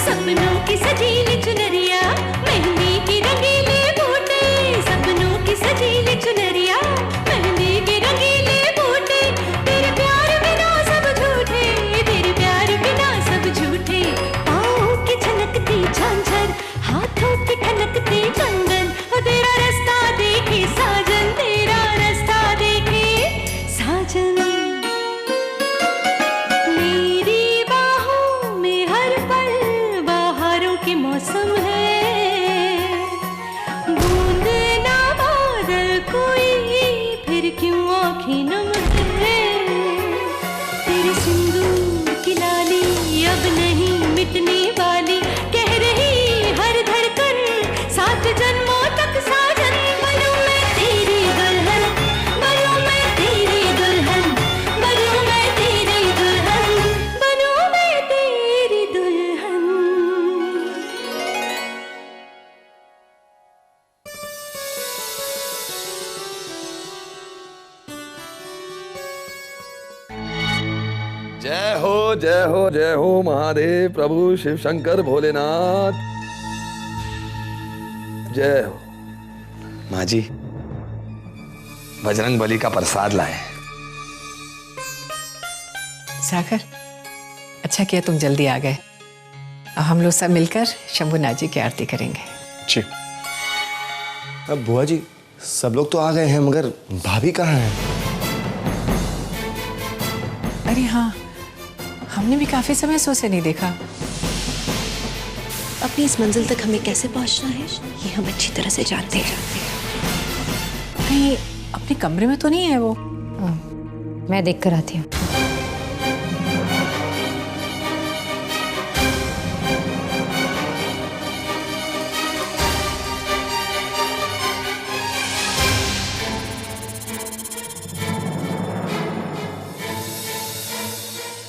सपनों की सजीली चुनरिया, मेहंदी की रंगीले बूटे, सपनों की सजीली चुनरिया, मेहंदी की रंगीले बूटे, तेरे प्यार बिना सब झूठे, तेरे प्यार बिना सब झूठे। पाँव की छनकती झांझर, हाथों की ठनकती कंगन, वो तेरा रास्ता देखे साजन, तेरा रास्ता देखे साजन। मौसम है, बूंद ना बादल कोई, फिर क्यों आँखें नम है। तेरे सिंदूर की लाली अब नहीं मिटने वाली, कह रही हर धड़कन सात जन्मों तक साजन। बनूं मैं तेरी दुल्हन, बनूं मैं तेरी दुल्हन, बनूं मैं तेरी दुल्हन, बनूं मैं तेरी दुल्हन। जय हो जय हो जय हो महादेव प्रभु शिव शंकर भोलेनाथ, जय हो। माँ जी, बजरंग बली का प्रसाद लाए। सागर, अच्छा किया तुम जल्दी आ गए। अब हम लोग सब मिलकर शंभुनाथ जी की आरती करेंगे। जी। अब बुआ जी, सब लोग तो आ गए हैं, मगर भाभी कहाँ हैं? अरे हाँ, हमने भी काफी समय से उसे नहीं देखा। अपनी इस मंजिल तक हमें कैसे पहुंचना है, ये हम अच्छी तरह से जानते हैं। कहीं अपने कमरे में तो नहीं है वो? मैं देख कर आती हूँ।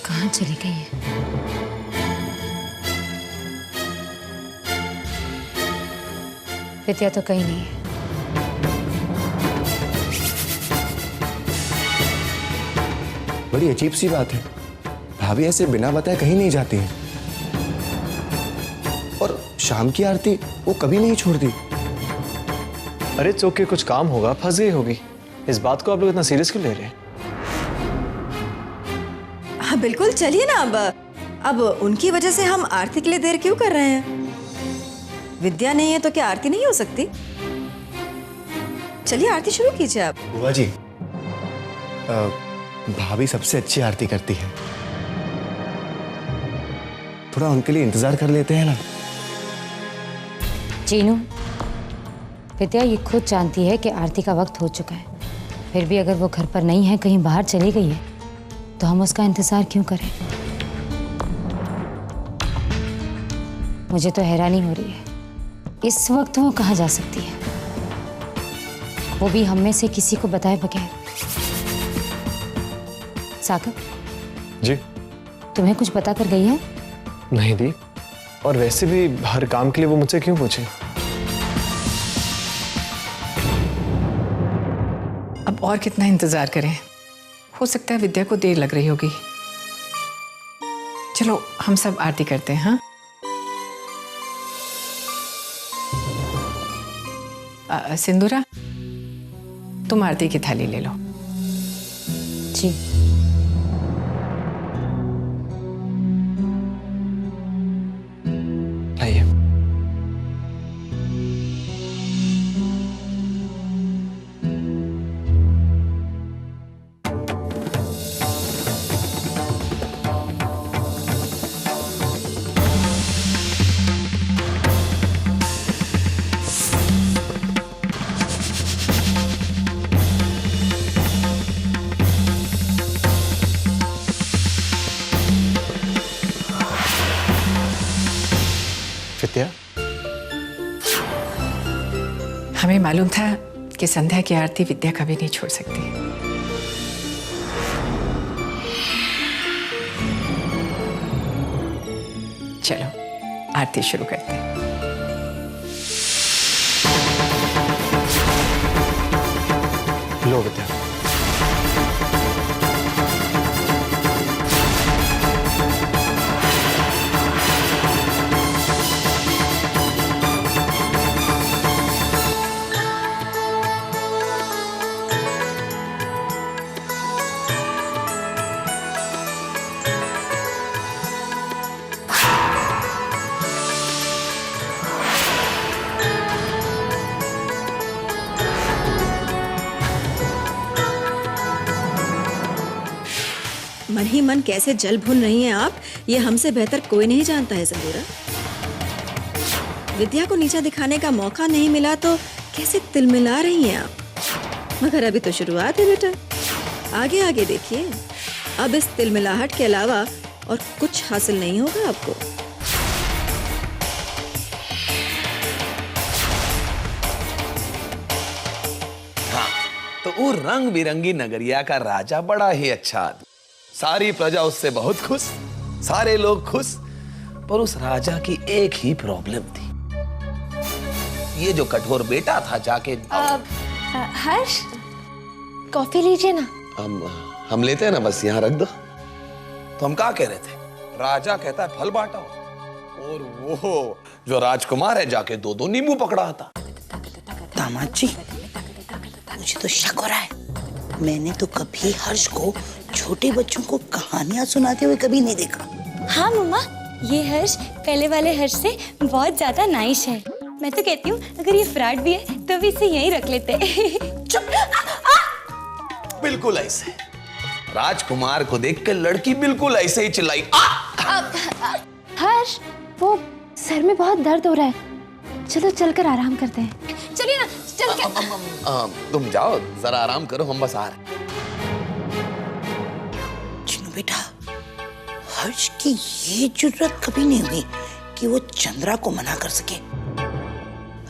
कहाँ चली गई है? विद्या तो कहीं नहीं है। बड़ी अजीब सी बात है, भाभी ऐसे बिना बताए कहीं नहीं जाती हैं। और शाम की आरती वो कभी नहीं छोड़ती। अरे चौक के कुछ काम होगा, फंस गई होगी। इस बात को आप लोग इतना सीरियस क्यों ले रहे हैं? हाँ बिल्कुल, चलिए ना। अब उनकी वजह से हम आरती के लिए देर क्यों कर रहे हैं? विद्या नहीं है तो क्या आरती नहीं हो सकती? चलिए आरती शुरू कीजिए आप। बुआ जी, भाभी सबसे अच्छी आरती करती है, थोड़ा उनके लिए इंतजार कर लेते हैं ना। चीनू, विद्या ये खुद जानती है कि आरती का वक्त हो चुका है, फिर भी अगर वो घर पर नहीं है, कहीं बाहर चली गई है, तो हम उसका इंतजार क्यों करें? मुझे तो हैरानी हो रही है, इस वक्त वो कहाँ जा सकती है, वो भी हम में से किसी को बताए बगैर। सागर जी, तुम्हें कुछ बता कर गई है? नहीं दी, और वैसे भी हर काम के लिए वो मुझसे क्यों पूछे? अब और कितना इंतजार करें? हो सकता है विद्या को देर लग रही होगी। चलो हम सब आरती करते हैं। हाँ, सिंदूरा, तुम आरती की थाली ले लो। जी। आइए। विद्या, हमें मालूम था कि संध्या की आरती विद्या कभी नहीं छोड़ सकती। चलो आरती शुरू करते हैं। लो विद्या। ही मन कैसे जल भुन रही हैं आप, ये हमसे बेहतर कोई नहीं जानता है संदूरा। विद्या को नीचा दिखाने का मौका नहीं मिला तो कैसे तिलमिला रही हैं आप। मगर अभी तो शुरुआत है बेटा, आगे आगे देखिए। अब इस तिलमिलाहट के अलावा और कुछ हासिल नहीं होगा आपको। तो वो रंग बिरंगी नगरिया का राजा बड़ा ही अच्छा आदमी, सारी प्रजा उससे बहुत खुश, सारे लोग खुश। पर उस राजा की एक ही प्रॉब्लम थी, ये जो कठोर बेटा था जाके हर्ष, कॉफी लीजिए ना। हम लेते हैं ना, बस यहाँ रख दो। तो हम क्या कह रहे थे, राजा कहता है फल बांटो, और वो जो राजकुमार है जाके दो दो नींबू पकड़ा आता। दामाद जी, मुझे तो शक हो रहा है, मैंने तो कभी हर्ष को छोटे बच्चों को कहानियां सुनाते हुए कभी नहीं देखा। हाँ मम्मा, ये हर्ष पहले वाले हर्ष से बहुत ज्यादा नाइस है। मैं तो कहती हूँ अगर ये फ्रॉड भी है तो भी इसे यहीं रख लेते। बिल्कुल ऐसे राजकुमार को देखकर लड़की बिल्कुल ऐसे ही चिल्लाई। हर्ष, वो सर में बहुत दर्द हो रहा है, चलो चलकर आराम करते हैं। चलिए ना, चल के। तुम जाओ, जरा आराम करो, हम बस आ रहे। चिन्नू बेटा, हर्ष की ये जुर्रत कभी नहीं हुई कि वो चंद्रा को मना कर सके।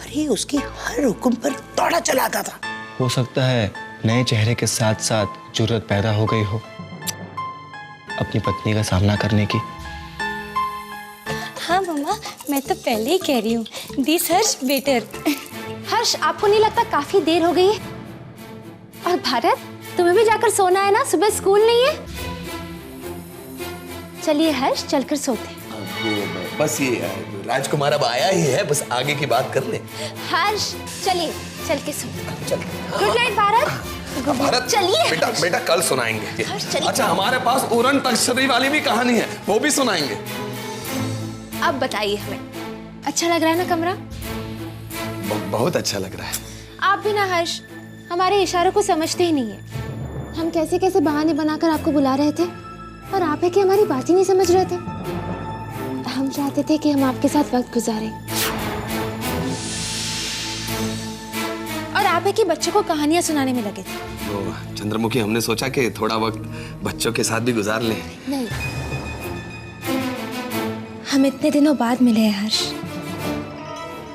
अरे उसकी हर हुक्म पर दौड़ा चला आता था। हो सकता है नए चेहरे के साथ साथ जुर्रत पैदा हो गई हो अपनी पत्नी का सामना करने की। हाँ मम्मा, मैं तो पहले ही कह रही हूँ, दिस हर्ष बेटर। हर्ष, आपको नहीं लगता काफी देर हो गई है? और भारत, तुम्हें भी जाकर सोना है ना, सुबह स्कूल नहीं है। चलिए हर्ष, चलकर सोते हैं। बस ये राजकुमार अब आया ही है, बस आगे की बात कर ले। हर्ष, चलिए चल के सोते। चल। Good night Bharat. भारत, चलिए बेटा बेटा कल सुनाएंगे। हर्ष, चलिए। अच्छा, हमारे पास उड़न तक्षरी वाली भी कहानी है, वो भी सुनाएंगे। अब बताइए हमें, अच्छा लग रहा है ना कमरा? बहुत अच्छा लग रहा है। आप भी ना हर्ष, हमारे इशारों को समझते ही नहीं है। हम कैसे कैसे बहाने बनाकर आपको बुला रहे थे और आप है कि हमारी बात ही नहीं समझ रहे थे। हम चाहते थे कि हम आपके साथ वक्त गुजारें और आप है कि बच्चों को कहानियां सुनाने में लगे थे। तो चंद्रमुखी, हमने सोचा कि थोड़ा वक्त बच्चों के साथ भी गुजार लें। नहीं, हम इतने दिनों बाद मिले हैं हर्ष,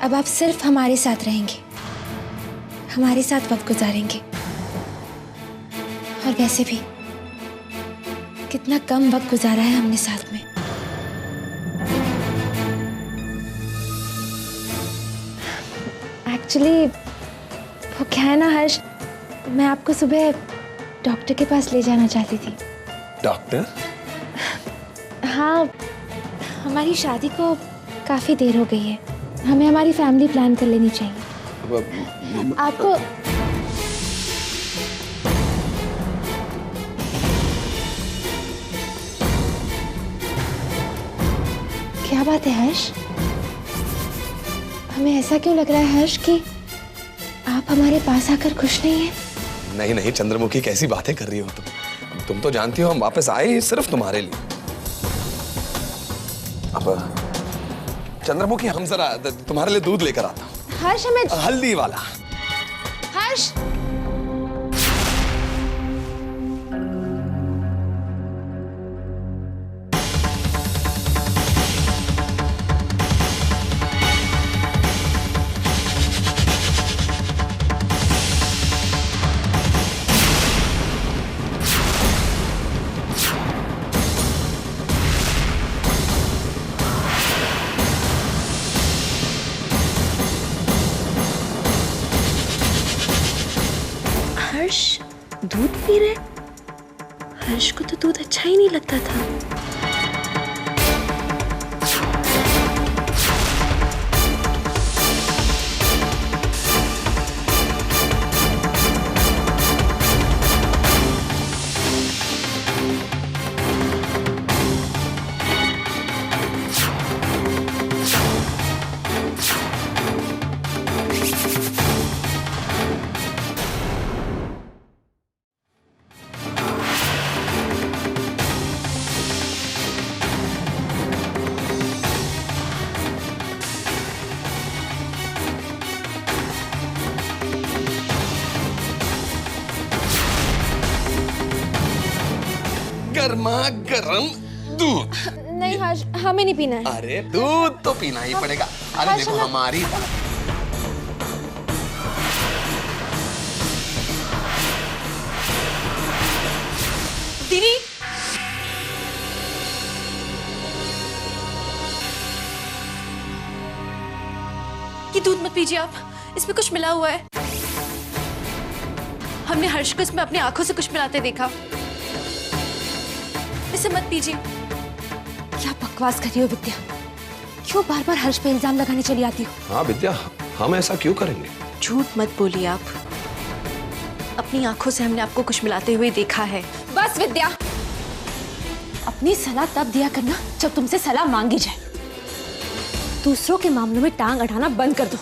अब आप सिर्फ हमारे साथ रहेंगे, हमारे साथ वक्त गुजारेंगे। और वैसे भी कितना कम वक्त गुजारा है हमने साथ में। एक्चुअली वो क्या है ना हर्ष, मैं आपको सुबह डॉक्टर के पास ले जाना चाहती थी। डॉक्टर? हाँ, हमारी शादी को काफ़ी देर हो गई है, हमें हमारी फैमिली प्लान कर लेनी चाहिए। आपको क्या बात है हर्ष? हमें ऐसा क्यों लग रहा है हर्ष कि आप हमारे पास आकर खुश नहीं हैं? नहीं नहीं चंद्रमुखी, कैसी बातें कर रही हो तुम तो जानती हो हम वापस आए ही सिर्फ तुम्हारे लिए। अब चंद्रमुखी, हम जरा तुम्हारे लिए दूध लेकर आता हूँ। हर्ष, हमें हल्दी वाला। हर्ष, हर्ष दूध पी रहे? हर्ष को तो दूध अच्छा ही नहीं लगता था। गर्मा गर्म दूध। नहीं हर्ष, हमें नहीं पीना है। अरे दूध तो पीना ही पड़ेगा। अरे देखो हमारी दीदी, ये दूध मत पीजिए आप, इसमें कुछ मिला हुआ है। हमने हर्ष को इसमें अपनी आंखों से कुछ मिलाते देखा। इसे मत पीजिए। क्या बकवास कर रही हो विद्या? क्यों बार बार हर्ष पे इल्जाम लगाने चली आती हो? हाँ विद्या, हम ऐसा क्यों करेंगे? झूठ मत बोलिए आप, अपनी आंखों से हमने आपको कुछ मिलाते हुए देखा है। बस विद्या, अपनी सलाह तब दिया करना जब तुमसे सलाह मांगी जाए। दूसरों के मामलों में टांग अड़ाना बंद कर दो।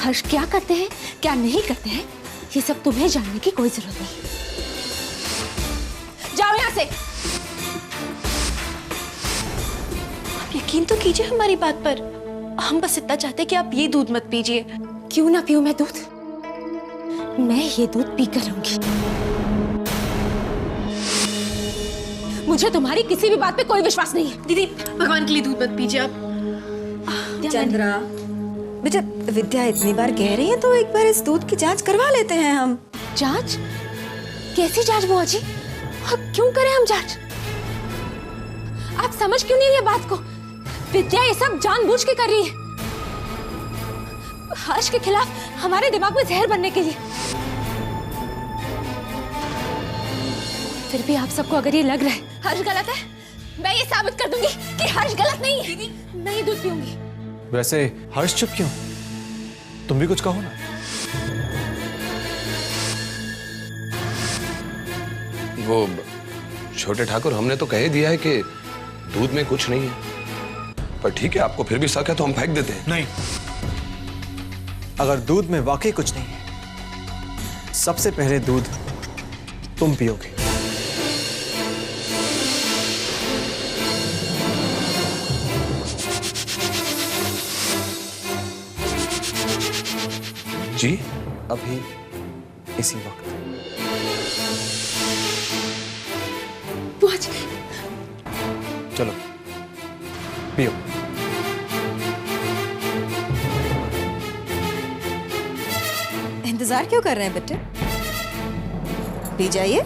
हर्ष क्या करते हैं, क्या नहीं करते हैं, ये सब तुम्हें जानने की कोई जरूरत नहीं। जाओ यहाँ से। आप यकीन तो कीजिए हमारी बात पर। हम बस इतना चाहते हैं कि आप ये दूध मत पीजिए। क्यों ना पीऊं मैं दूध? मैं ये दूध पीकर रहूंगी। मुझे तुम्हारी किसी भी बात पे कोई विश्वास नहीं है। दीदी, भगवान के लिए दूध मत पीजिए आप। चंद्रा, बेटा विद्या इतनी बार कह रही है तो एक बार इस दूध की जांच करवा लेते हैं हम। जांच? कैसी जांच बुआ जी? और क्यों करें हम जांच? आप समझ क्यों नहीं रही बात को? विद्या ये सब जानबूझ के कर रही है, हर्ष के खिलाफ हमारे दिमाग में जहर बनने के लिए। फिर भी आप सबको अगर ये लग रहा है हर्ष गलत है, मैं ये साबित कर दूंगी कि हर्ष गलत नहीं है। दीदी, मैं ये दूध पीऊंगी। वैसे हर्ष चुप क्यों? तुम भी कुछ कहो ना। वो छोटे ठाकुर, हमने तो कह ही दिया है कि दूध में कुछ नहीं है, पर ठीक है, आपको फिर भी शक है तो हम फेंक देते हैं। नहीं, अगर दूध में वाकई कुछ नहीं है, सबसे पहले दूध तुम पियोगे। जी? अभी इसी वक्त। बुआ जी, चलो पियो। इंतजार क्यों कर रहे हैं बेटे? पी जाइए।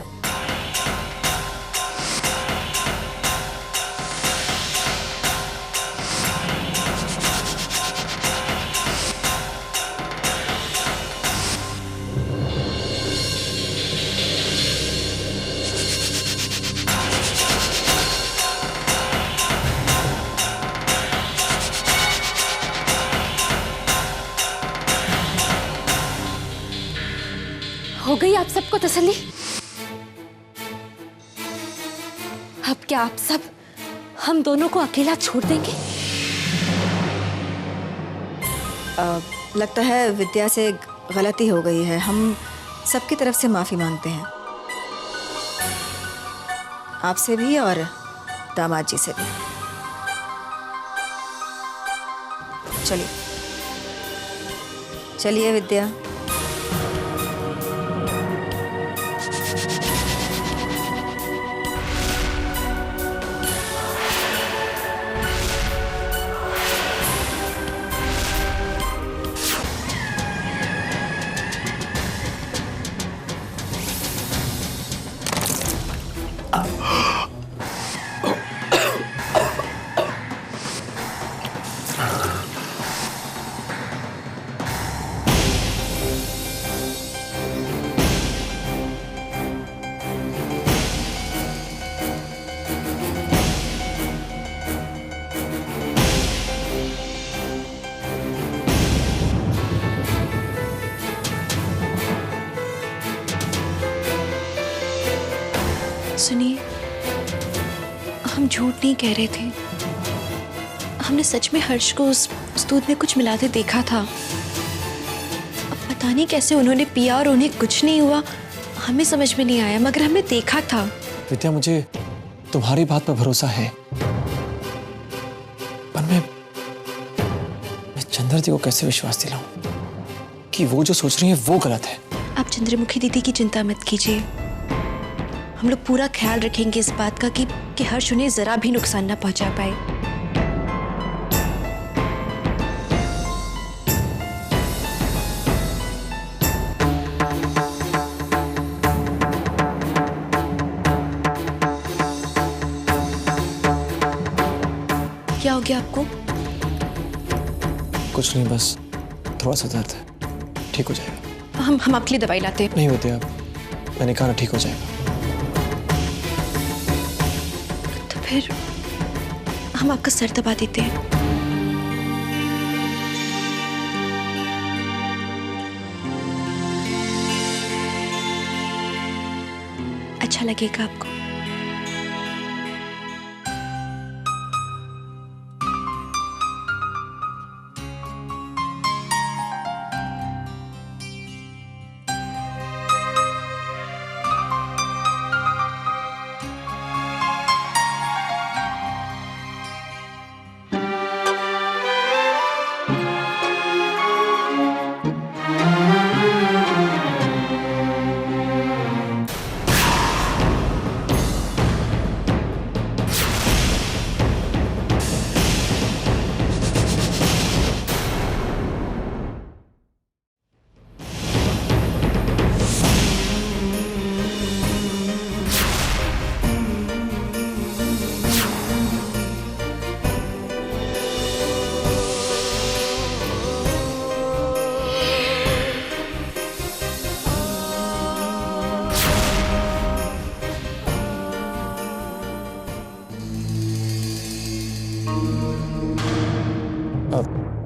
हो गई आप सबको तसल्ली? अब क्या आप सब हम दोनों को अकेला छोड़ देंगे? लगता है विद्या से गलती हो गई है। हम सबकी तरफ से माफी मांगते हैं, आपसे भी और दामाद जी से भी। चलिए चलिए विद्या। सुनिए, हम झूठ नहीं कह रहे थे। हमने सच में हर्ष को उस दूध में कुछ मिलाते देखा था। अब पता नहीं कैसे उन्होंने पिया और उन्हें कुछ नहीं हुआ, हमें समझ में नहीं आया, मगर हमने देखा था। विद्या, मुझे तुम्हारी बात पर भरोसा है, पर मैं चंद्र दी को कैसे विश्वास दिलाऊं कि वो जो सोच रही है वो गलत है। आप चंद्रमुखी दीदी की चिंता मत कीजिए, हम लोग पूरा ख्याल रखेंगे इस बात का कि हर्ष उन्हें जरा भी नुकसान ना पहुंचा पाए। क्या हो गया आपको? कुछ नहीं, बस थोड़ा सा दर्द है, ठीक हो जाएगा। हम आपके लिए दवाई लाते हैं। नहीं होते आप, मैंने कहा ना ठीक हो जाएगा। तो फिर हम आपका सर दबा देते हैं। अच्छा लगेगा आपको?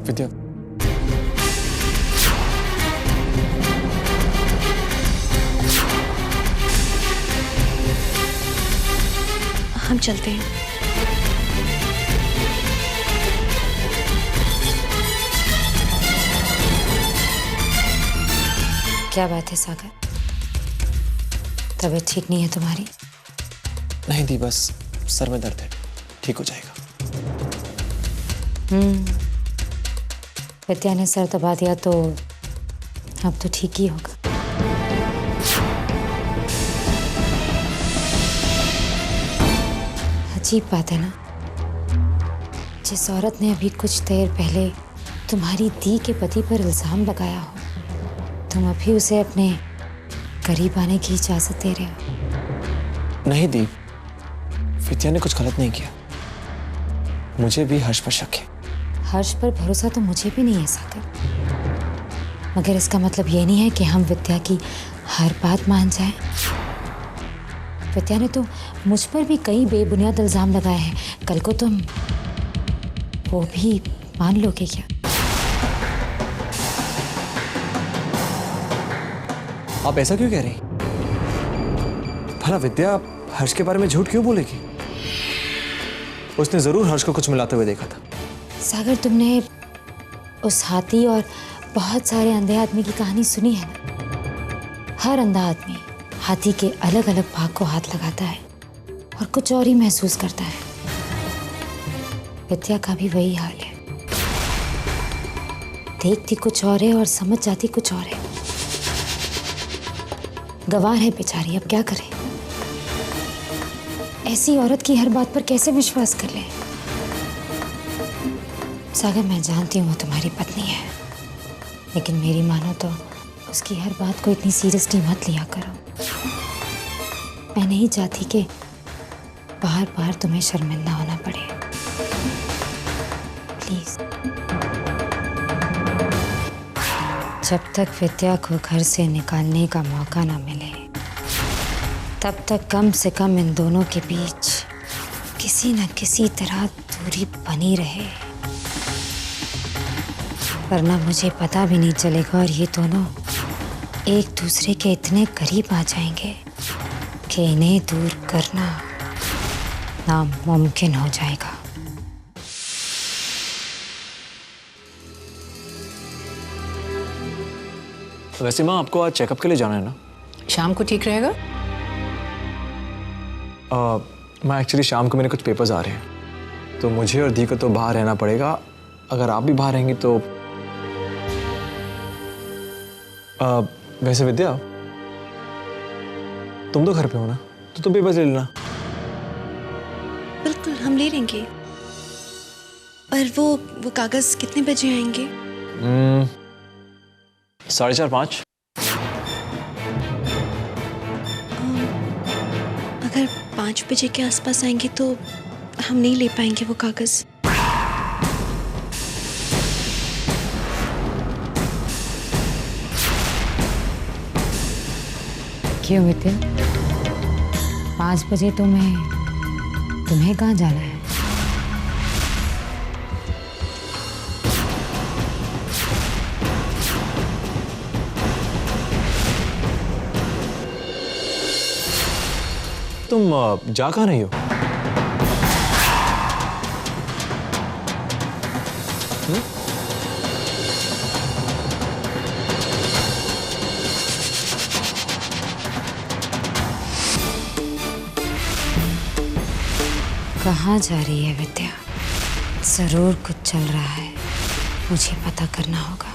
विद्या, हम चलते हैं। क्या बात है सागर, तबीयत ठीक नहीं है तुम्हारी? नहीं दी, बस सर में दर्द है, ठीक हो जाएगा। विद्या ने सर दबा दिया तो अब तो ठीक ही होगा। अजीब बात है ना, जिस औरत ने अभी कुछ देर पहले तुम्हारी दी के पति पर इल्जाम लगाया हो, तुम अभी उसे अपने करीब आने की इजाजत दे रहे हो। नहीं दी, विद्या ने कुछ गलत नहीं किया, मुझे भी हर्ष पर शक है। हर्ष पर भरोसा तो मुझे भी नहीं है सागर, मगर इसका मतलब ये नहीं है कि हम विद्या की हर बात मान जाएं। विद्या ने तो मुझ पर भी कई बेबुनियाद इल्जाम लगाए हैं, कल को तुम वो भी मान लोगे क्या? आप ऐसा क्यों कह रही? भला विद्या हर्ष के बारे में झूठ क्यों बोलेगी? उसने जरूर हर्ष को कुछ मिलाते हुए देखा था। सागर, तुमने उस हाथी और बहुत सारे अंधे आदमी की कहानी सुनी है ना? हर अंधा आदमी हाथी के अलग अलग भाग को हाथ लगाता है और कुछ और ही महसूस करता है। विद्या का भी वही हाल है, देखती कुछ और है और समझ जाती कुछ और है। गवार है बेचारी, अब क्या करें? ऐसी औरत की हर बात पर कैसे विश्वास कर ले? सागर, मैं जानती हूँ वो तुम्हारी पत्नी है, लेकिन मेरी मानो तो उसकी हर बात को इतनी सीरियसली मत लिया करो। मैं नहीं चाहती कि बार बार तुम्हें शर्मिंदा होना पड़े। प्लीज। जब तक विद्या को घर से निकालने का मौका ना मिले, तब तक कम से कम इन दोनों के बीच किसी न किसी तरह दूरी बनी रहे, वरना मुझे पता भी नहीं चलेगा और ये दोनों एक दूसरे के इतने करीब आ जाएंगे कि इन्हें दूर करना नामुमकिन हो जाएगा। वैसे माँ, आपको आज चेकअप के लिए जाना है ना? शाम को ठीक रहेगा? मैं एक्चुअली शाम को मेरे कुछ पेपर्स आ रहे हैं, तो मुझे और दी को तो बाहर रहना पड़ेगा। अगर आप भी बाहर रहेंगी तो वैसे विद्या, तुम तो घर पे हो ना? तो तुम पेपर ले लेना। बिल्कुल, हम ले लेंगे। पर वो कागज कितने बजे आएंगे? 4:30 5। अगर 5 बजे के आसपास आएंगे तो हम नहीं ले पाएंगे वो कागज। क्यों विद्या? 5 बजे तो तुम्हें कहाँ जाना है? तुम जा कहाँ रही हो? कहाँ जा रही है विद्या? जरूर कुछ चल रहा है, मुझे पता करना होगा।